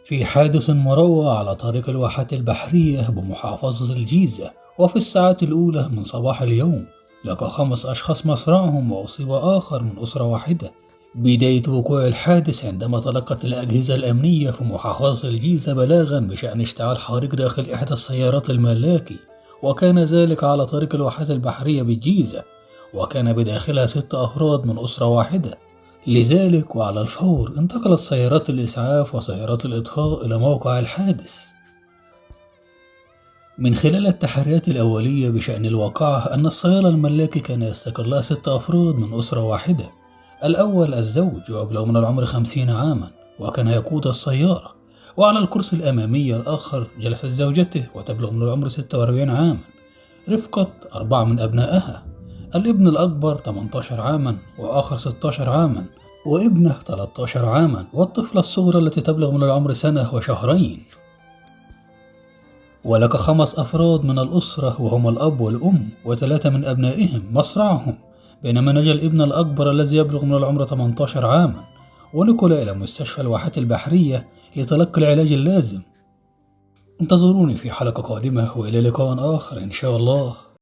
في حادث مروع على طريق الواحات البحرية بمحافظة الجيزة، وفي الساعات الأولى من صباح اليوم لقى 5 أشخاص مصرعهم وأصيب آخر من أسرة واحدة. بداية وقوع الحادث عندما تلقت الأجهزة الأمنية في محافظة الجيزة بلاغا بشأن اشتعال حريق داخل إحدى السيارات الملاكي، وكان ذلك على طريق الواحات البحرية بالجيزة، وكان بداخلها 6 أفراد من أسرة واحدة. لذلك وعلى الفور انتقلت سيارات الإسعاف وسيارات الإطفاء إلى موقع الحادث. من خلال التحريات الأولية بشأن الواقعة أن السيارة الملاكي كان يستقلها 6 أفراد من أسرة واحدة. الأول الزوج ويبلغ من العمر 50 عاما وكان يقود السيارة، وعلى الكرسي الأمامي الآخر جلست زوجته وتبلغ من العمر 46 عاما رفقة 4 من أبنائها، الابن الأكبر 18 عاما وآخر 16 عاما وابنه 13 عاما، والطفلة الصغرى التي تبلغ من العمر 1 وشهرين. ولك 5 أفراد من الأسرة وهم الأب والأم و3 من أبنائهم مصرعهم، بينما نجا الابن الأكبر الذي يبلغ من العمر 18 عاما ونقل إلى مستشفى الواحات البحرية لتلقي العلاج اللازم. انتظروني في حلقة قادمة وإلى لقاء آخر إن شاء الله.